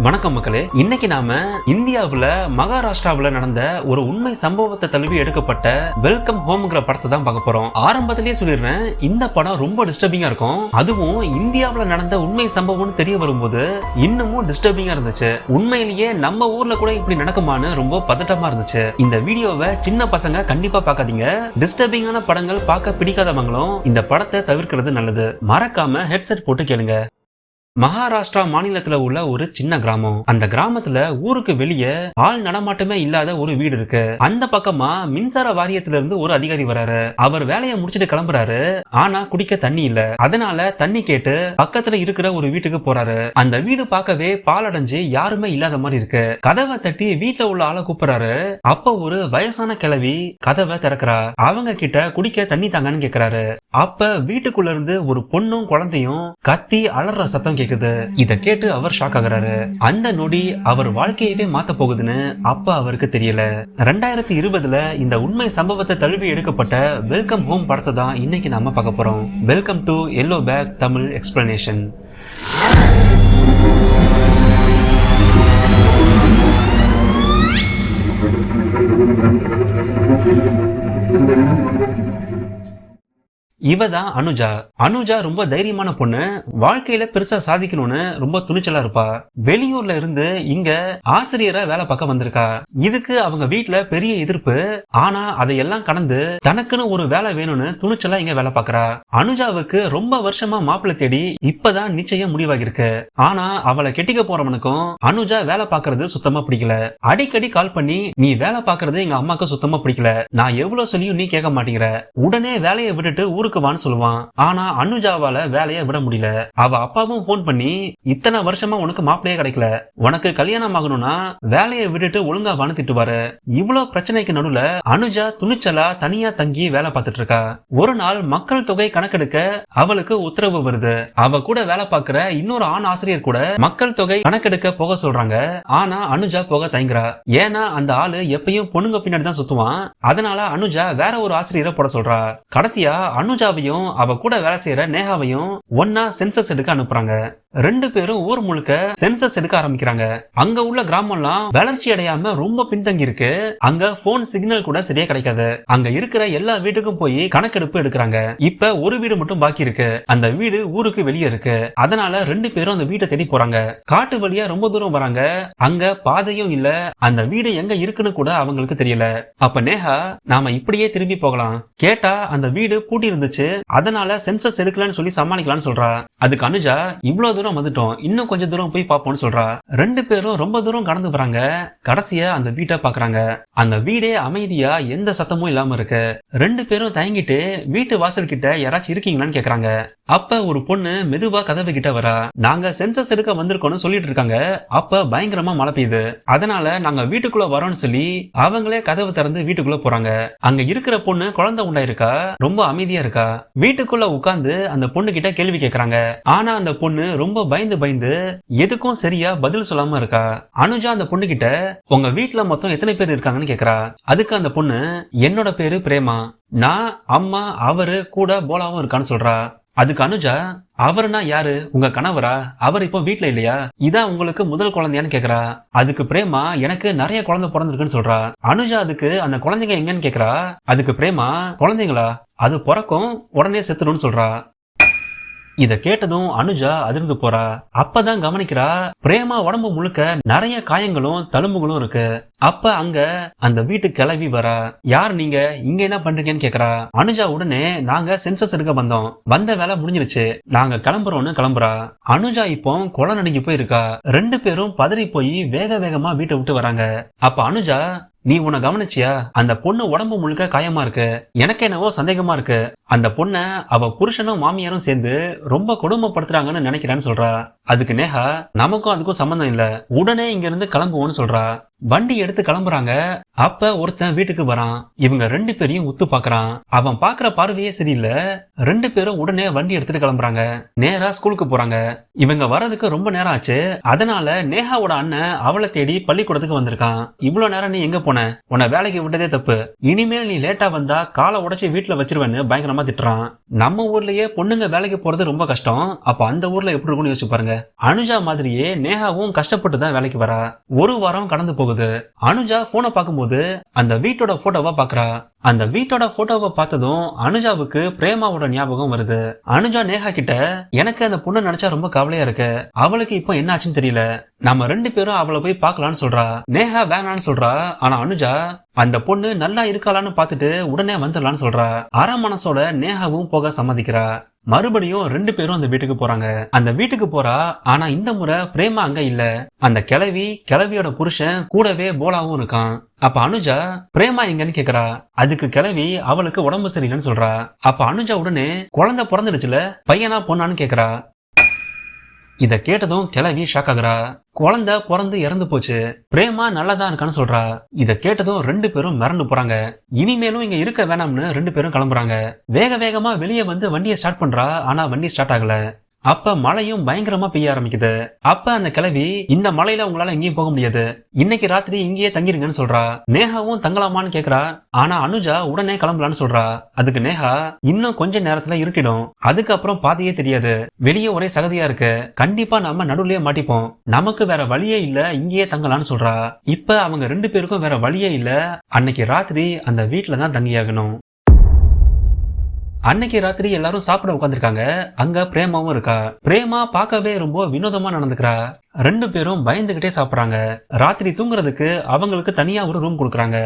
வணக்கம் மக்களே, இன்னைக்கு நாம இந்தியாவுல மகாராஷ்டிராவுல நடந்த ஒரு உண்மை சம்பவத்தை தழுவி எடுக்கப்பட்ட வெல்கம் ஹோம்ங்கிற படத்தை தான் பார்க்க போறோம். ஆரம்பத்திலேயே சொல்லிடுறேன், இந்த படம் ரொம்ப டிஸ்டர்பிங்கா இருக்கும். அதுவும் இந்தியாவுல நடந்த உண்மை சம்பவம்னு தெரிய வரும்போது இன்னமும் டிஸ்டர்பிங்கா இருந்துச்சு. உண்மையிலேயே நம்ம ஊர்ல கூட இப்படி நடக்குமான்னு ரொம்ப பதட்டமா இருந்துச்சு. இந்த வீடியோவை சின்ன பசங்க கண்டிப்பா பார்க்காதீங்க. டிஸ்டர்பிங்கான படங்கள் பார்க்க பிடிக்காதவங்களும் இந்த படத்தை தவிர்க்கிறது நல்லது. மறக்காம ஹெட்செட் போட்டு கேளுங்க. மகாராஷ்டிரா மாநிலத்துல உள்ள ஒரு சின்ன கிராமம். அந்த கிராமத்துல ஊருக்கு வெளியே ஆள் நடமாட்டமே இல்லாத ஒரு வீடு இருக்கு. அந்த பக்கமா மின்சார வாரியத்துல இருந்து ஒரு அதிகாரி வராரு. அவர் வேலையை முடிச்சிட்டு கிளம்புறாரு. ஆனா குடிக்க தண்ணி இல்ல. அதனால தண்ணி கேட்டு பக்கத்துல இருக்கிற ஒரு வீட்டுக்கு போறாரு. அந்த வீடு பார்க்கவே பாலடைஞ்சு யாருமே இல்லாத மாதிரி இருக்கு. கதவை தட்டி வீட்டுல உள்ள ஆளை கூப்பிடுறாரு. அப்ப ஒரு வயசான கிழவி கதவை திறக்கிறா. அவங்க கிட்ட குடிக்க தண்ணி தாங்கன்னு கேக்குறாரு. அப்ப வீட்டுக்குள்ள இருந்து ஒரு பொண்ணும் குழந்தையும் கத்தி அலற சத்தம் கேக்குது. இத கேட்டு அவர் ஷாக் ஆகுறாரு. அந்த நொடி அவர் வாழ்க்கையவே மாத்த போகுதுன்னு அப்ப அவருக்கு தெரியல. 2020 இந்த உண்மை சம்பவத்தை தழுவி எடுக்கப்பட்ட வெல்கம் ஹோம் படத்தை தான் இன்னைக்கு நாம பார்க்க போறோம். Welcome to yellow back Tamil explanation. இவதான் அனுஜா. அனுஜா ரொம்ப தைரியமான பொண்ணு. வாழ்க்கையில பெருசா சாதிக்கணும்னு ரொம்ப துணிச்சலா இருப்பா. வெளியூர்ல இருந்து இங்க ஆசிரியரா வேலை பார்க்க வந்திருக்கா. இதுக்கு அவங்க வீட்டுல பெரிய எதிர்ப்பு. ஆனா அதையெல்லாம் கடந்து தனக்குன்னு ஒரு வேலை வேணும்னு துணிச்சலா இங்க வேலை பார்க்கறா. அனுஜாவுக்கு ரொம்ப வருஷமா மாப்பிள்ளை தேடி இப்பதான் நிச்சயம் முடிவாகிருக்கு. ஆனா அவளை கெட்டிக்க போறவனுக்கும் அனுஜா வேலை பார்க்கறது சுத்தமா பிடிக்கல. அடிக்கடி கால் பண்ணி, நீ வேலை பார்க்கறது எங்க அம்மாக்கு சுத்தமா பிடிக்கல, நான் எவ்வளவு சொல்லியும் நீ கேட்க மாட்டேங்கிற, உடனே வேலையை விட்டுட்டு ஊருக்கு வான்னு சொல்லுவான். ஆனா அனுஜாவால வேலையை விட முடியல. அவ அப்பாவும் போன் பண்ணி, இத்தனை வருஷமா உனக்கு மாப்பிளையே கிடைக்கல, உனக்கு கல்யாணம் ஆகணும்னா வேலையை விட்டுட்டு ஒழுங்கா வான்னு திட்டுவாரு. இவ்வளவு பிரச்சனைக்கு நடுவுல அனுஜா துணிச்சலா தனியா தங்கி வேலை பார்த்துட்டு இருக்கா. ஒரு நாள் மக்கள் தொகை கணக்கெடுக்க அவளுக்கு உத்தரவு வருது. அவ கூட வேலை பார்க்கிற இன்னொரு ஆண் ஆசிரியர் கூட மக்கள் தொகை கணக்கெடுக்க போக சொல்றாங்க. ஆனா அனுஜா போக தயங்குறா. ஏன்னா அந்த ஆளு எப்பயும் பொண்ணுங்க பின்னாடி தான் சுத்துவான். அதனால அனுஜா வேற ஒரு ஆசிரியரை போட சொல்றா. கடைசியா அனுஜாவையும் அவ கூட வேலை செய்யற நேஹாவையும் ஒன்னா சென்சஸ் எடுக்க அனுப்புறாங்க. ரெண்டு பேரும் ஊர் முழுக்க சென்சஸ் எடுக்க ஆரம்பிக்கிறாங்க. அங்க உள்ள கிராமம்லாம் வளர்ச்சி அடையாம ரொம்ப பின்தங்கி இருக்கு. அங்க போன் சிக்னல் கூட சரியா கிடைக்காது. அங்க இருக்கிற எல்லா வீட்டுக்கும் போய் கணக்கெடுப்பு எடுக்கிறாங்க. இப்ப ஒரு வீடு மட்டும் பாக்கி இருக்கு. அந்த வீடு ஊருக்கு வெளியே இருக்கு. அதனால ரெண்டு பேரும் அந்த வீட்டை தேடி போறாங்க. காட்டு வழியா ரொம்ப தூரம் வராங்க. அங்க பாதையும் இல்ல. அந்த வீடு எங்க இருக்குன்னு கூட அவங்களுக்கு தெரியல. அப்ப நேஹா, நாம இப்படியே திரும்பி போகலாம், கேட்டா அந்த வீடு பூட்டி இருந்துச்சு, அதனால சென்சஸ் எடுக்கலன்னு சொல்லி சமாளிக்கலாம்னு சொல்றா. அதுக்கு அனுஜா, இவ்வளவு தூரம் வந்துட்டோம், இன்னும் கொஞ்சம் தூரம் போய் பாப்போம்னு சொல்றா. ரெண்டு பேரும் ரொம்ப தூரம் கடந்து வராங்க. கடைசியா அந்த வீட்டை பாக்குறாங்க. அந்த வீடே அமைதியா எந்த சத்தமும் இல்லாம இருக்கு. ரெண்டு பேரும் தயங்கிட்டு வீட்டு வாசல் கிட்ட யாராச்சும் இருக்கீங்களான்னு கேக்குறாங்க. அப்ப ஒரு பொண்ணு மெதுவா கதவு கிட்ட வரா. நாங்க சென்சஸ் எடுக்க வந்திருக்கோம்னு சொல்லிட்டு இருக்காங்க. அப்ப பயங்கரமா மழை பெய்யுது. அதனால நாங்க வீட்டுக்குள்ள வரோம்னு சொல்லி அவங்களே கதவு திறந்து வீட்டுக்குள்ள போறாங்க. அங்க இருக்கிற பொண்ணு குழந்தை உண்டாயிருக்கா. ரொம்ப அமைதியா இருக்கா. வீட்டுக்குள்ள உட்கார்ந்து அந்த பொண்ணு கிட்ட கேள்வி கேக்குறாங்க. ஆனா அந்த பொண்ணு ரொம்ப பயந்து எதுக்கும் சரியா பதில் சொல்லாம இருக்கா. அனுஜா அந்த பொண்ணு கிட்ட, உங்க வீட்டுல மொத்தம் எத்தனை பேர் இருக்காங்கன்னு கேக்குறா. அதுக்கு அந்த பொண்ணு, என்னோட பேரு பிரேமா, நான், அம்மா, அவரு கூட போலாவும் இருக்கான்னு சொல்றா. அதுக்கு அனுஜா, அவருனா யாரு, உங்க கணவரா, அவர் இப்போ வீட்டுல இல்லையா, இதான் உங்களுக்கு முதல் குழந்தையான்னு கேக்குறா. அதுக்கு பிரேமா, எனக்கு நிறைய குழந்தை பிறந்திருக்குன்னு சொல்றா. அனுஜா அதுக்கு, அந்த குழந்தைங்க எங்கன்னு கேக்குறா. அதுக்கு பிரேமா, குழந்தைங்களா, அது பிறக்கும் உடனே செத்துணும்னு சொல்றா. இத கேட்டதும் அனுஜா அதிர்ந்து போறா. அப்பதான் கவனிக்கிறா, பிரேமா உடம்பு முழுக்க நிறைய காயங்களும் தழும்புகளும் இருக்கு. அப்ப அங்க அந்த வீட்டு கிளவி வரா. யார் நீங்க, இங்க என்ன பண்றீங்கன்னு கேக்குறா. அனுஜா உடனே, நாங்க சென்சஸ் எடுக்க வந்தோம், வந்த வேலை முடிஞ்சிருச்சு, நாங்க கிளம்புறோம்னு கிளம்புறா. அனுஜா இப்போ கொலை நடுங்கி போயிருக்கா. ரெண்டு பேரும் பதறி போய் வேக வேகமா வீட்டை விட்டு வராங்க. அப்ப அனுஜா, நீ உன்னை கவனிச்சியா, அந்த பொண்ணு உடம்பு முழுக்க காயமா இருக்கு, எனக்கு என்னவோ சந்தேகமா இருக்கு, அந்த பொண்ண அவ புருஷனும் மாமியாரும் சேர்ந்து ரொம்ப கொடுமைப்படுத்துறாங்கன்னு நினைக்கிறேன்னு சொல்றா. அதுக்கு நேஹா, நமக்கும் அதுக்கும் சம்பந்தம் இல்ல, உடனே இங்க இருந்து கிளம்புவோம்னு சொல்றா. வண்டி எடுத்து கிளம்புறாங்க. அப்ப ஒருத்தன் வீட்டுக்கு வரான். இவங்க 2 பேரையும் உத்து பாக்குறான். அவன் பாக்குற பார்வையே சரியில்லை. 2 பேரும் உடனே வண்டி எடுத்துட்டு கிளம்புறாங்க. நேரா ஸ்கூலுக்கு போறாங்க. இவங்க வர்றதுக்கு ரொம்ப நேரம் ஆச்சு. அதனால நேஹாவோட அண்ணன் அவளை தேடி பள்ளிக்கூடத்துக்கு வந்திருக்கான். இவ்வளவு நேரம் நீ எங்க போன? உன்னை வேலைக்கு விட்டதே தப்பு. இனிமேல் நீ லேட்டா வந்தா காலை உடைச்சு வீட்டுல வச்சிருவேன்னு பயங்கரமா திட்டுறான். நம்ம ஊர்லயே பொண்ணுங்க வேலைக்கு போறது ரொம்ப கஷ்டம். அப்ப அந்த ஊர்ல எப்படி இருக்கும்னு யோசிச்சு பாருங்க. அனுஜா மாதிரியே நேஹாவும் கஷ்டப்பட்டு தான் வேலைக்கு வரா. ஒரு வாரம் கடந்து போகுது. அனுஜா போனை பார்க்கும்போது அந்த வீட்டோட போட்டோவை பாக்குறா. அந்த வீட்டோட போட்டோவை பார்த்ததும் அனுஜாவுக்கு பிரேமாவோட ஞாபகம் வருது. அனுஜா நேஹா கிட்ட, எனக்கு அந்த பொண்ணு நினைச்சா ரொம்ப கவலையா இருக்கு. அவளுக்கு இப்போ என்ன ஆச்சுன்னு தெரியல. நம்ம 2 பேரும் அவளை போய் பார்க்கலான்னு சொல்றா. நேஹா வேணான்னு சொல்றா. ஆனா அனுஜா அந்த பொண்ணு நல்லா இருக்காளான்னு பார்த்துட்டு உடனே வந்துடலான்னு சொல்றா. அரை மனசோட நேஹாவும் போக சம்மதிக்கிறா. மறுபடியும் 2 பேரும் அந்த வீட்டுக்கு போறாங்க. அந்த வீட்டுக்கு போறா. ஆனா இந்த முறை பிரேமா அங்க இல்ல. அந்த கிழவியோட புருஷன் கூடவே போலாவும் இருக்கான். அப்ப அனுஜா பிரேமா எங்கன்னு கேக்குறா. அதுக்கு கிழவி அவளுக்கு உடம்பு சரியில்லைன்னு சொல்றா. அப்ப அனுஜா உடனே குழந்தை பிறந்துடுச்சுல, பையனா பொண்ணான்னு கேக்குறா. இத கேட்டதும் கிழவி ஷாக் ஆகுறா. குழந்தை பிறந்து இறந்து போச்சு. பிரேமா நல்லாதான் இருக்கான்னு சொல்றா. இத கேட்டதும் 2 பேரும் மிரண்டு போறாங்க. இனிமேலும் இங்க இருக்க வேணாம்னு 2 பேரும் கிளம்புறாங்க. வேக வேகமா வெளியே வந்து வண்டியை ஸ்டார்ட் பண்றா. ஆனா வண்டி ஸ்டார்ட் ஆகல. அப்ப மழையும் பயங்கரமா பெய்ய ஆரம்பிக்குது. அப்ப அந்த கிழவி, இந்த மழையில உங்களால எங்கேயும் போக முடியாது, இன்னைக்கு ராத்திரி இங்கேயே தங்கிருங்கன்னு சொல்றா. நேஹாவும் தங்கலாமான்னு கேக்குறா. ஆனா அனுஜா உடனே கிளம்பலான்னு சொல்றா. அதுக்கு நேஹா, இன்னும் கொஞ்ச நேரத்துல இருட்டிடும், அதுக்கப்புறம் பாதையே தெரியாது, வெளியே ஒரே சகதியா இருக்கு, கண்டிப்பா நம்ம நடுவுலயே மாட்டிப்போம், நமக்கு வேற வழியே இல்ல, இங்கேயே தங்கலான்னு சொல்றா. இப்ப அவங்க 2 பேருக்கும் வேற வழியே இல்ல. அன்னைக்கு ராத்திரி அந்த வீட்டுல தான் தங்கியாகணும். அன்னைக்கு ராத்திரி எல்லாரும் சாப்பிட உட்காந்துருக்காங்க. அங்க பிரேமாவும் இருக்கா. பிரேமா பார்க்கவே ரொம்ப வினோதமா நடந்துக்கிறா. 2 பேரும் பயந்துகிட்டே சாப்பிடுறாங்க. ராத்திரி தூங்குறதுக்கு அவங்களுக்கு தனியா ஒரு ரூம் கொடுக்குறாங்க.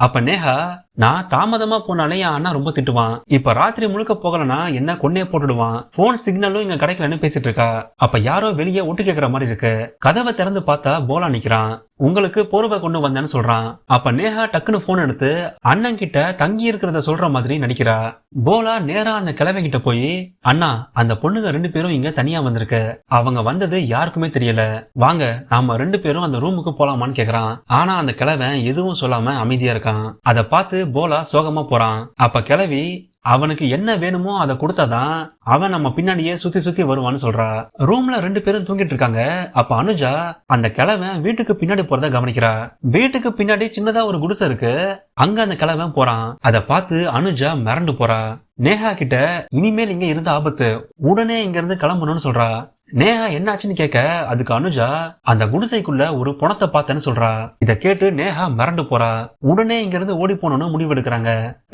அப்ப நேஹா, நான் தாமதமா போனாலே என் அண்ணா ரொம்ப திட்டுவான், இப்ப ராத்திரி முழுக்க போகலனா என்ன கொன்னே போட்டுடுவான், போன் சிக்னலும் இங்க கிடைக்கலன்னு பேசிட்டு இருக்கா. அப்ப யாரோ வெளியே ஒட்டு கேக்குற மாதிரி இருக்கு. கதவை திறந்து பார்த்தா போலா நிக்கிறான். உங்களுக்கு போர்வை கொண்டு வந்தேன்னு சொல்றான். அப்ப நேஹா டக்குன்னு போன் எடுத்து அண்ணன் கிட்ட தங்கி இருக்கிறத சொல்ற மாதிரி நடிக்கிறா. போலா நேரா அந்த கிழமை கிட்ட போய், அண்ணா, அந்த பொண்ணுங்க 2 பேரும் இங்க தனியா வந்திருக்கு, அவங்க வந்தது யாருக்குமே தெரியல, வாங்க நாம 2 பேரும் அந்த ரூமுக்கு போலாமான்னு கேக்குறான். ஆனா அந்த கிழவன் எதுவும் சொல்லாம அமைதியா இருக்கான். அத பார்த்து போலா சோகமா போறான். அப்ப கிழவி, அவனுக்கு என்ன வேணுமோ அதை கொடுத்தாதான் அவன் நம்ம பின்னாடியே சுத்தி சுத்தி வருவான்னு சொல்றா. ரூம்ல 2 பேரும் தூங்கிட்டு இருக்காங்க. அப்ப அனுஜா அந்த கிழவன் வீட்டுக்கு பின்னாடி போறத கவனிக்கிறா. வீட்டுக்கு பின்னாடி சின்னதா ஒரு குடிசை இருக்கு. அங்க அந்த கிழவன் போறான். அதை பார்த்து அனுஜா மிரண்டு போறா. நேஹா கிட்ட, இனிமேல் இங்க இருந்த ஆபத்து, உடனே இங்க இருந்து கிளம்பணும்னு சொல்றா. நேஹா என்னாச்சுன்னு கேட்க, அதுக்கு அனுஜா, அந்த குடிசைக்குள்ள ஒரு பணத்தை பார்த்தேன்னு சொல்றா. இத கேட்டு நேஹா மிரண்டு போறா. உடனே இங்க இருந்து ஓடி போனோம்னு முடிவெடுக்கிறாங்க.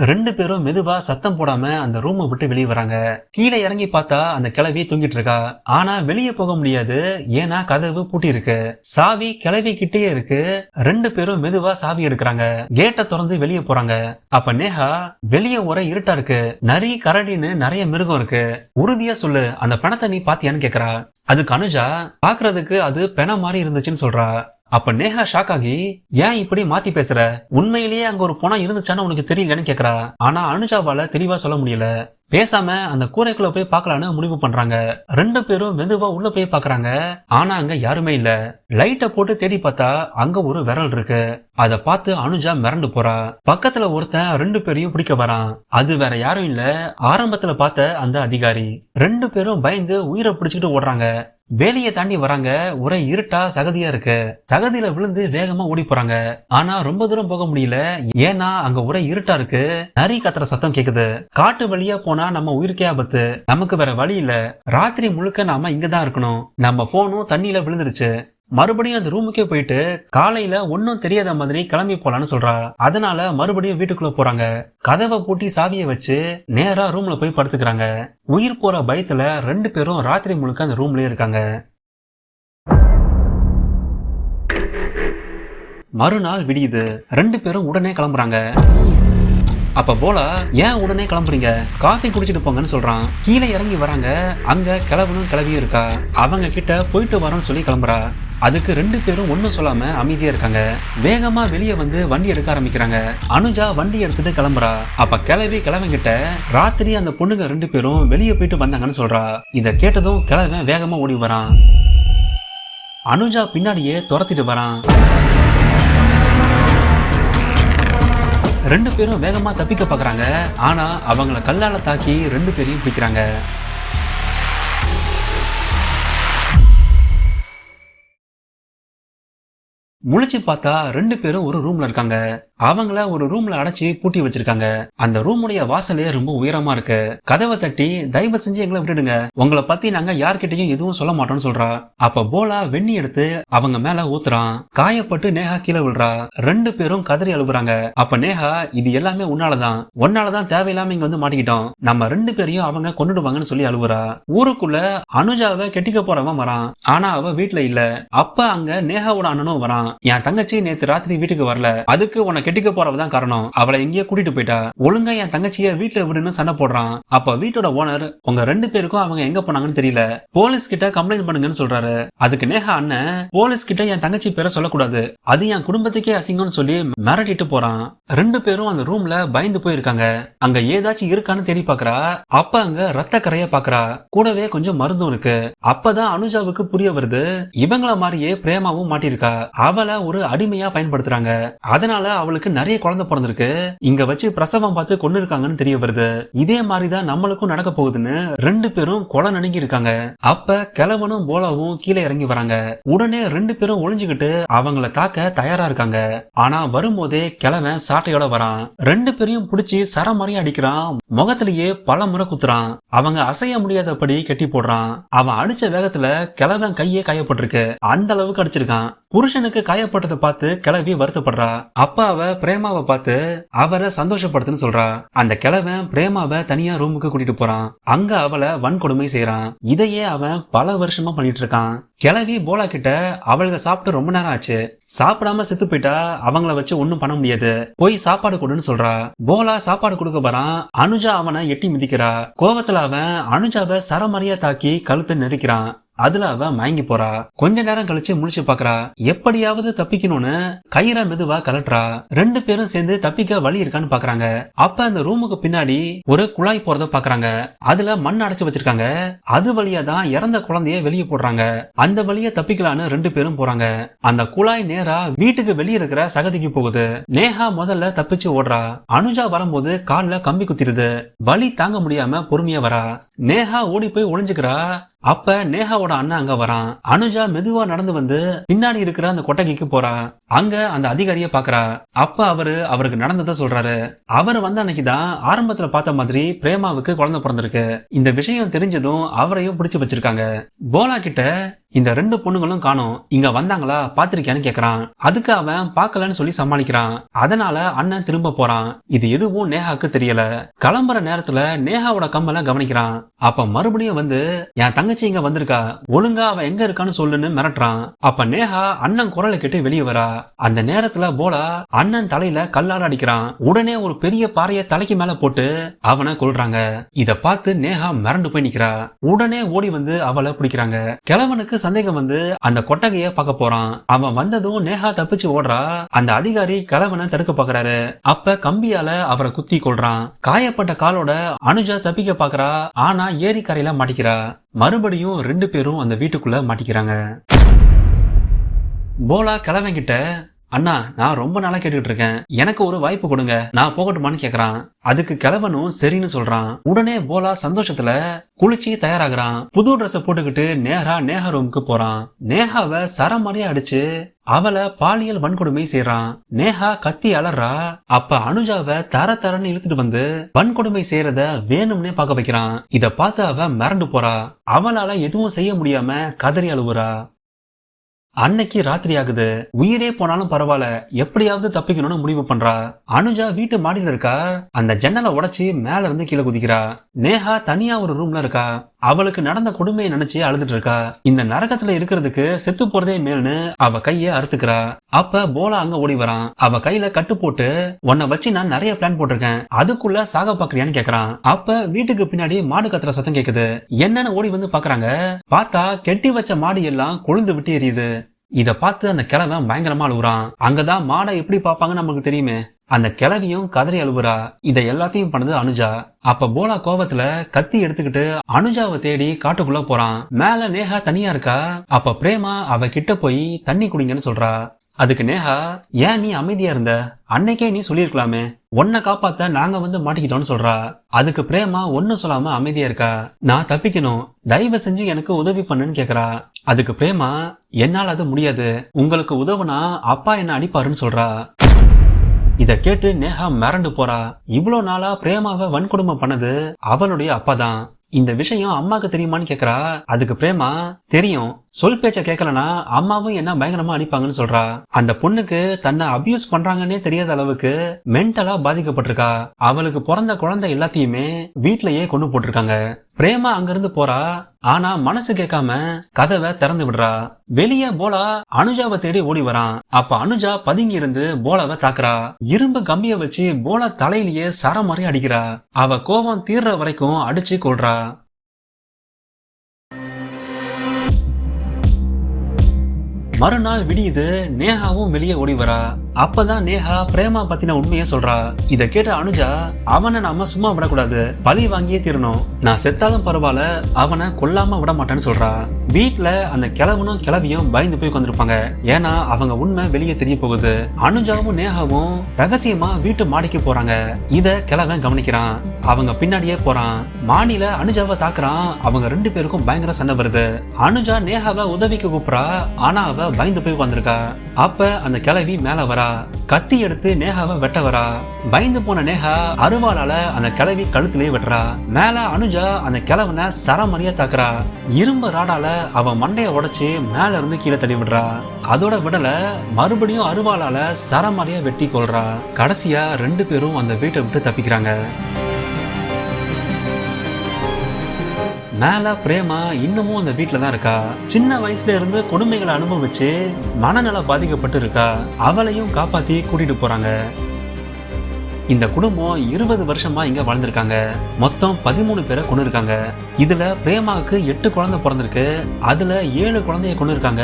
2 பேரும் மெதுவா சத்தம் போடாம அந்த ரூமை விட்டு வெளியே வராங்க. கீழே இறங்கி பார்த்தா அந்த கிழவி தூங்கிட்டு இருக்கா. ஆனா வெளியே போக முடியாது, ஏன்னா கதவு பூட்டி இருக்கு. சாவி கிழவி கிட்டே இருக்கு. 2 பேரும் மெதுவா சாவி எடுக்கிறாங்க. கேட்டை திறந்து வெளியே போறாங்க. அப்ப நேஹா, வெளியே ஒரே இருட்டா இருக்கு, நரி கரடின்னு நிறைய மிருகம் இருக்கு, உறுதியா சொல்லு, அந்த பணத்தை நீ பாத்தியான்னு கேக்குறா. அதுக்கு அனுஜா, பாக்குறதுக்கு அது பெண மாதிரி இருந்துச்சுன்னு சொல்றா. அப்ப நேஹா ஷாக் ஆகி, ஏன் இப்படி மாத்தி பேசுற, உண்மையிலேயே அங்க ஒரு பணம் இருந்துச்சான்னு உனக்கு தெரியலன்னு கேக்குறா. ஆனா அனுஜாவால தெளிவா சொல்ல முடியல. பேசாம அந்த கூரைக்குள்ள போய் பார்க்கலான்னு முடிவு பண்றாங்க. 2 பேரும் மெதுவா உள்ள போய் பாக்குறாங்க. ஆனா அங்க யாருமே இல்ல. லைட்ட போட்டு தேடி பார்த்தா அங்க ஒரு விரல் இருக்கு. அத பார்த்து அனுஜா மிரண்டு போறா. பக்கத்துல ஒருத்தன் 2 பேரையும் பிடிக்க வரான். அது வேற யாரும் இல்ல, ஆரம்பத்துல பார்த்த அந்த அதிகாரி. 2 பேரும் பயந்து உயிரை பிடிச்சிட்டு ஓடுறாங்க. வேலியை தாண்டி வராங்க. ஒரே இருட்டா சகதியா இருக்கு. சகதியில விழுந்து வேகமா ஓடி போறாங்க. ஆனா ரொம்ப தூரம் போக முடியல, ஏன்னா அங்க ஒரே இருட்டா இருக்கு. நரி கத்துற சத்தம் கேக்குது. காட்டு வழியா போனா நம்ம உயிருக்கே ஆபத்து, நமக்கு வேற வழி இல்ல, ராத்திரி முழுக்க நாம இங்கதான் இருக்கணும், நம்ம போனும் தண்ணியில விழுந்துருச்சு, மறுபடியும் அந்த ரூமுக்கே போயிட்டு காலையில ஒன்னும் தெரியாத மாதிரி கிளம்பி போலான்னு சொல்றா. அதனால மறுபடியும் வீட்டுக்குள்ள போறாங்க. கதவை பூட்டி சாவியை வச்சு நேரா ரூம்ல போய் படுத்துக்கிறாங்க. உயிர் போற பயத்துல 2 பேரும் ராத்திரி முழுக்க அந்த ரூம்லயே இருக்காங்க. மறுநாள் விடியுது. 2 பேரும் உடனே கிளம்புறாங்க. அப்ப போலா, ஏன் உடனே கிளம்புறீங்க, காஃபி குடிச்சிட்டு போங்கன்னு சொல்றான். கீழே இறங்கி வராங்க. அங்க கிளவனும் கிளவியும் இருக்கா. அவங்க கிட்ட போயிட்டு வரோன்னு சொல்லி கிளம்புறா. அதுக்கு 2 பேரும் ஒன்னும் சொல்லாம அமைதியா இருக்காங்க. வேகமா வெளியே வந்து வண்டி எடுக்க ஆரம்பிக்கிறாங்க. அனுஜா வண்டி எடுத்துட்டு கிளம்புறா. அப்ப கிளவி கிழவங்கிட்ட, ராத்திரி அந்த பொண்ணுங்க 2 பேரும் வெளியே போயிட்டு வந்தாங்கன்னு சொல்றா. இத கேட்டதும் கிழவன் வேகமா ஓடி வரான். அனுஜா பின்னாடியே துரத்திட்டு வரான். ரெண்டு பேரும் வேகமா தப்பிக்க பாக்குறாங்க. ஆனா அவங்கள கல்லால தாக்கி ரெண்டு பேரையும் பிடிக்கிறாங்க. முழிச்சு பார்த்தா ரெண்டு பேரும் ஒரு ரூம்ல இருக்காங்க. அவங்கள ஒரு ரூம்ல அடைச்சி பூட்டி வச்சிருக்காங்க. அந்த ரூமுடைய வாசலே ரொம்ப உயரமா இருக்கு. கதவை தட்டி தயவு செஞ்சு எங்களை விட்டுடுங்க, உங்களை பத்தி நாங்க யார்கிட்டயும் எதுவும் சொல்ல மாட்டோம்னு சொல்றா. அப்ப போலா வெண்ணி எடுத்து அவங்க மேல ஊத்துறான். காயப்பட்டு நேஹா கீழே விழுறா. ரெண்டு பேரும் கதறி அழுகுறாங்க. அப்ப நேஹா, இது எல்லாமே உன்னாலதான் தேவையில்லாம இங்க வந்து மாட்டிக்கிட்டோம், நம்ம ரெண்டு பேரையும் அவங்க கொண்டுடுவாங்கன்னு சொல்லி அழுகுறா. ஊருக்குள்ள அனுஜாவை கெட்டிக்க போறவன் வரான். ஆனா அவ வீட்டுல இல்ல. அப்ப அங்க நேஹாவோட அண்ணனும் வரான். என் தங்கச்சி நேத்து ராத்திரி வீட்டுக்கு வரல, அதுக்கு உன்னை கெட்டிக்க போறவதான் காரணம், அவளை எங்கேயோ கூட்டிட்டு போயிட்டா, ஒழுங்கா என் தங்கச்சிய வீட்டுல விடுன்னு சண்டை போடுறான். அப்ப வீட்டோட ஓனர், உங்க ரெண்டு பேருக்கும் அவங்க எங்க போனாங்கன்னு தெரியல, போலீஸ் கிட்ட கம்ப்ளைண்ட் பண்ணுங்கன்னு சொல்றாரு. அதுக்கு நேஹா அண்ணன், போலீஸ் கிட்ட என் தங்கச்சி பேரை சொல்லக்கூடாது, அது என் குடும்பத்துக்கே அசிங்கம்னு சொல்லி மிரட்டிட்டு போறான். ரெண்டு பேரும் அந்த ரூம்ல பயந்து போயிருக்காங்க. அங்க ஏதாச்சும் இருக்கான்னு தேடி பாக்குறா. அப்ப அங்க ரத்த கரைய பாக்குறா. கூடவே கொஞ்சம் மருந்தும் இருக்கு. அப்பதான் அனுஜாவுக்கு புரிய வருது, இவங்கள மாதிரியே பிரேமாவும் மாட்டிருக்கா. அவளை ஒரு அடிமையா பயன்படுத்துறாங்க. அதனால அவளுக்கு நிறைய குழந்தை பிறந்திருக்கு. இங்க வச்சு பிரசவம் பார்த்து கொண்டு இருக்காங்கன்னு தெரிய வருது. இதே மாதிரிதான் நம்மளுக்கும் நடக்க போகுதுன்னு ரெண்டு பேரும் கொலை நடுங்கி இருக்காங்க. அப்ப கிழவனும் போலாவும் கீழே இறங்கி வராங்க. உடனே ரெண்டு பேரும் ஒளிஞ்சுக்கிட்டு அவங்கள தாக்க தயாரா இருக்காங்க. ஆனா வரும்போதே கிழவன் சாட்டையோட வரான். ரெண்டு பேரையும் பிடிச்சி சரமாரியா அடிக்கிறான். முகத்திலேயே பல முறை குத்துறான். அவங்க அசைய முடியாதபடி கட்டி போடுறான். அவன் அடிச்ச வேகத்துல கிழவன் கையே காயப்பட்டிருக்கு. அந்த அளவுக்கு அடிச்சிருக்கான். புருஷனுக்கு காயப்பட்டதை பார்த்து கிழவி வருத்தப்படுறா. அப்ப அவ பிரேமாவை பார்த்து அவரை சந்தோஷப்படுத்துன்னு சொல்றா. அந்த கிழவன் பிரேமாவை தனியா ரூமுக்கு கூட்டிட்டு போறான். அங்க அவளை வன்கொடுமை செய்யறான். இதையே அவன் பல வருஷமா பண்ணிட்டு இருக்கான். கிழவி போலா கிட்ட, அவளுக்கு சாப்பிட்டு ரொம்ப நேரம் ஆச்சு, சாப்பிடாம செத்து போயிட்டா அவங்கள வச்சு ஒண்ணும் பண்ண முடியாது, போய் சாப்பாடு கொடுன்னு சொல்றா. போலா சாப்பாடு கொடுக்க வரான். அனுஜா அவனை எட்டி மிதிக்கிறா. கோவத்துல அவன் அனுஜாவை சரமரியா தாக்கி கழுத்தை நெரிக்கிறான். அதுல அவ மயங்கி போறா. கொஞ்ச நேரம் கழிச்சு முழிச்சு பாக்குறா. எப்படியாவது தப்பிக்கணும்னு கயிறா மெதுவா கலட்டுறா. ரெண்டு பேரும் சேர்ந்து தப்பிக்க வழி இருக்கான்னு பாக்குறாங்க. அப்ப அந்த ரூமுக்கு பின்னாடி ஒரு குழாய் போறத பாக்குறாங்க. அதுல மண் அடைச்சு வச்சிருக்காங்க. அது வழியா தான் இறந்த குழந்தைய வெளியே போடுறாங்க. அந்த வழியா தப்பிக்கலான்னு ரெண்டு பேரும் போறாங்க. அந்த குழாய் நேரா வீட்டுக்கு வெளியே இருக்கிற சகதிக்கு போகுது. நேஹா முதல்ல தப்பிச்சு ஓடுறா. அனுஜா வரும்போது கால்ல கம்பி குத்திருது. வலி தாங்க முடியாம பொறுமையா வரா. நேஹா ஓடி போய் ஒளிஞ்சுக்கிறா. அப்ப நேஹாவோட அண்ணன் அங்க வரான். அனுஜா மெதுவா நடந்து வந்து பின்னாடி இருக்கிற அந்த கொட்டகைக்கு போறா. அங்க அந்த அதிகாரிய பாக்குறா. அப்ப அவருக்கு நடந்ததை சொல்றாரு. அவர் வந்த அன்னைக்குதான் ஆரம்பத்துல பார்த்த மாதிரி பிரேமாவுக்கு குழந்தை பிறந்திருக்கு. இந்த விஷயம் தெரிஞ்சதும் அவரையும் பிடிச்சு வச்சிருக்காங்க. போலா கிட்ட, இந்த ரெண்டு பொண்ணுங்களும் காணோம், இங்க வந்தாங்களா பாத்திருக்கியான்னு கேக்குறான். அதுக்கு அவன் பாக்கலன்னு சொல்லி சமாளிக்கிறான். அதனால அண்ணன் திரும்ப போறான். இது எதுவும் நேஹாக்கு தெரியல. கிளம்புற நேரத்துல நேஹாவோட கம்மல கவனிக்கிறான். அப்ப மறுபடியும் வந்து, என் தங்கச்சி இங்க வந்திருக்கா, ஒழுங்கா அவ எங்க இருக்கான்னு சொல்லுன்னு மிரட்டுறான். அப்ப நேஹா அண்ணன் குரலை கேட்டு வெளியே வரா. அந்த நேரத்துல போலா அண்ணன் தலையில கல்லால அடிக்கிறான். உடனே ஒரு பெரிய பாறைய தலைக்கு மேல போட்டு அவனை கொல்றாங்க. இத பார்த்து நேஹா மிரண்டு போய் நிக்கிறா. உடனே ஓடி வந்து அவளை பிடிக்கிறாங்க. கிழவனுக்கு சந்தேகம் வந்து அந்த கொட்டகைய பார்க்க போறான். அவன் வந்ததும் நேஹா தப்பிச்சு ஓடுறா. அந்த அதிகாரி கிழவனை தடுக்க பாக்குறாரு. அப்ப கம்பியால அவரை குத்தி கொள்றான். காயப்பட்ட காலோட அனுஜா தப்பிக்க பாக்குறா. ஆனா ஏரி கரையில மாட்டிக்கிறா. மறுபடியும் ரெண்டு பேரும் அந்த வீட்டுக்குள்ள மாட்டிக்கிறாங்க. போலா கிழவன் கிட்ட, அண்ணா, நான் ரொம்ப நாளா கேட்டுக்கிட்டு இருக்கேன், எனக்கு ஒரு வாய்ப்பு கொடுங்க, நான் போகட்டுமான்னு கேக்குறான். அதுக்கு கிழவனும் சரின்னு சொல்றான். உடனே போலா சந்தோஷத்துல குளிச்சு தயாராகிறான். புது ட்ரெஸ் போட்டுக்கிட்டு நேஹா ரூமுக்கு போறான். நேஹாவை சரமாரியா அடிச்சு அவளை பாலியல் வன்கொடுமை செய்யறான். நேஹா கத்தி அலறா. அப்ப அனுஜாவை தரன்னு இழுத்துட்டு வந்து வன்கொடுமை செய்யறத வேணும்னே பார்க்க வைக்கிறான். இத பார்த்து அவ மிரண்டு போறா. அவளால எதுவும் செய்ய முடியாம கதறி அழுவுறா. அன்னைக்கு ராத்திரி ஆகுது. உயிரே போனாலும் பரவாயில்ல, எப்படியாவது தப்பிக்கணும்னு முடிவு பண்றா. அனுஜா வீட்டு மாடியில இருக்கா. அந்த ஜன்னலை உடைச்சு மேல இருந்து கீழே குதிக்கிறா. நேஹா தனியா ஒரு ரூம்ல இருக்கா. அவளுக்கு நடந்த கொடுமையை நினைச்சு அழுதுட்டு இருக்கா. இந்த நரகத்துல இருக்கிறதுக்கு செத்து போறதே மேல்னு அவ கைய அறுத்துக்கிறா. அப்ப போலா அங்க ஓடி வரான். அவ கையில கட்டு போட்டு, உன்னை வச்சு நான் நிறைய பிளான் போட்டிருக்கேன், அதுக்குள்ள சாக பாக்குறியான்னு கேக்குறான். அப்ப வீட்டுக்கு பின்னாடி மாடு கத்துற சத்தம் கேக்குது. என்னன்னு ஓடி வந்து பாக்குறாங்க. பார்த்தா கெட்டி வச்ச மாடு எல்லாம் கொழுந்து விட்டு எரியுது. இத பார்த்து அந்த கிழவன் பயங்கரமா அழுகுறான். அங்கதான் மாடை எப்படி பாப்பாங்கன்னு நமக்கு தெரியுமே. அந்த கிழவியும் கதறி அழுவுறா. இத எல்லாத்தையும் பண்ணது அனுஜா. அப்ப போலா கோவத்துல கத்தி எடுத்துக்கிட்டு அனுஜாவை தேடி காட்டுக்குள்ள போறான். மேல நேஹா தனியா இருக்கா. அப்ப பிரேமா அவ கிட்ட போய் தண்ணி குடிங்கன்னு சொல்றா. அதுக்கு நேஹா, ஏன் நீ அமைதியா இருந்த? அன்னைக்கே நீ சொல்லிருக்கலாமே, உன்னை காப்பாத்த நாங்க வந்து மாட்டிக்கிட்டோம்னு சொல்றா. அதுக்கு பிரேமா ஒன்னும் சொல்லாம அமைதியா இருக்கா. நான் தப்பிக்கணும், தயவு செஞ்சு எனக்கு உதவி பண்ணுன்னு கேக்குறா. அதுக்கு பிரேமா, என்னால அது முடியாது, உங்களுக்கு உதவுனா அப்பா என்ன அடிப்பாருன்னு சொல்றா. இத கேட்டு நேஹா மிரண்டு போறா. இவ்வளவு நாளா பிரேமாவை வன்கொடுமை பண்ணது அவளுடைய அப்பாதான். இந்த விஷயம் அம்மாக்கு தெரியுமான்னு கேக்குறா. அதுக்கு பிரேமா, தெரியும், சொல் பேச்ச கேட்கலனா அம்மாவும் என்ன பயங்கரமா அடிப்பாங்கன்னு சொல்றா. அந்த பொண்ணுக்கு தன்னை அபியூஸ் பண்றாங்கன்னே தெரியாத அளவுக்கு மென்டலா பாதிக்கப்பட்டிருக்கா. அவளுக்கு பிறந்த குழந்தை எல்லாத்தையுமே வீட்லயே கொண்டு போட்டிருக்காங்க. பிரேமா அங்கிருந்து போறா. ஆனா மனசு கேட்காம கதவை திறந்து விடுறா. வெளியே போலா அனுஜாவை தேடி ஓடி வரான். அப்ப அனுஜா பதுங்கி இருந்து போலாவை தாக்குறா. இரும்பு கம்பிய வச்சு போலா தலையிலேயே சரமாரி அடிக்கிறா. அவ கோபம் தீர்ற வரைக்கும் அடிச்சு கொள்றா. மறுநாள் விடியுது. நேஹாவும் வெளியே ஓடி வரா. அப்பதான் நேஹா பிரேமா பத்தின உண்மையை சொல்றா. இத கேட்ட அனுஜா, அவனை நாம சும்மா விடக்கூடாது, பழி வாங்கியே தீரணும், நான் செத்தாலும் பரவாயில்ல, அவனை கொல்லாம விட மாட்டேன்னு சொல்றா. வீட்டுல அந்த கிழவனும் கிளவியும் பயந்து போய் உட்காந்துருப்பாங்க. ஏன்னா அவங்க உண்மை வெளியே தெரிய போகுது. அனுஜாவும் நேஹாவும் ரகசியமா வீட்டு மாடிக்கு போறாங்க. இத கிழவன் கவனிக்கிறான். அவங்க பின்னாடியே போறான். மாடியில அனுஜாவை தாக்குறான். அவங்க 2 பேருக்கும் பயங்கர சண்டை வருது. அனுஜா நேஹாவை உதவிக்கு கூப்பிடுறா. ஆனா அவ பயந்து போய் உட்காந்துருக்கா. அப்ப அந்த கிழவி மேல வரா. கத்தி எடுத்து நேஹாவை வெட்ட வரா. பயந்து போன நேஹா அருவாளால அந்த கிழவி கழுத்திலேயே வெட்டுறா. மேல அனுஜா அந்த கிழவனை சரமரியா தாக்குறா. இரும்பு ராடால அவ மண்டைய உடைச்சு மேல இருந்து கீழே தள்ளி விடுறா. அதோட விடல, மறுபடியும் அருவாளால சரமரியா வெட்டி கொள்றா. கடைசியா 2 பேரும் அந்த வீட்டை விட்டு தப்பிக்கிறாங்க. மேல பிரேமா இன்னமும் அந்த வீட்டுல தான் இருக்கா. சின்ன வயசுல இருந்து கொடுமைகளை அனுபவிச்சு மனநல பாதிக்கப்பட்டு இருக்கா. அவளையும் காப்பாத்தி கூட்டிட்டு போறாங்க. இந்த குடும்பம் 20 வருஷமா இங்க வாழ்ந்திருக்காங்க. மொத்தம் 13 பேரை கொண்டு இருக்காங்க. இதுல பிரேமாவுக்கு 8 குழந்தை பிறந்திருக்கு. அதுல 7 குழந்தைய கொண்டு இருக்காங்க.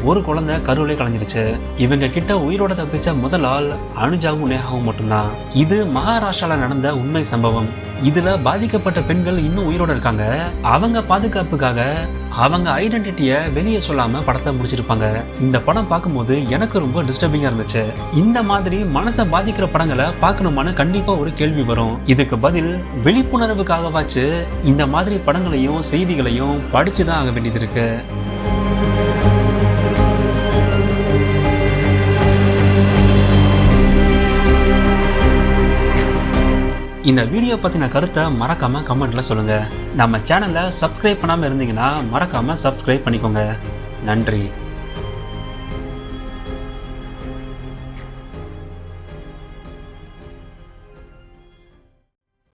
ஒரு குழந்தை கருவிலே கலைஞ்சிருச்சு. இவங்க கிட்ட உயிரோட தப்பிச்ச முதல் ஆள் அனுஜாவும் நேஹாவும் மட்டும்தான். இது மகாராஷ்டிரால நடந்த உண்மை சம்பவம். இதுல பாதிக்கப்பட்ட பெண்கள் இன்னும் உயிரோட இருக்காங்க. அவங்க பாதுகாப்புக்காக அவங்க ஐடென்டிட்டிய வெளியே சொல்லாம படத்தை முடிச்சிருப்பாங்க. இந்த படம் பார்க்கும்போது எனக்கு ரொம்ப டிஸ்டர்பிங்கா இருந்துச்சு. இந்த மாதிரி மனசை பாதிக்கிற படங்களை பார்க்கணுமான்னு கண்டிப்பா ஒரு கேள்வி வரும். இதுக்கு பதில் விழிப்புணர்வுக்காகவாச்சு இந்த மாதிரி படங்களையும் செய்திகளையும் படிச்சுதான் ஆக வேண்டியது இருக்கு. இந்த வீடியோ பத்தின கருத்தை மறக்காம கமெண்ட்ல சொல்லுங்க. நம்ம சேனலை சப்ஸ்கிரைப் பண்ணாம இருந்தீங்கன்னா மறக்காம சப்ஸ்கிரைப் பண்ணிக்கோங்க. நன்றி.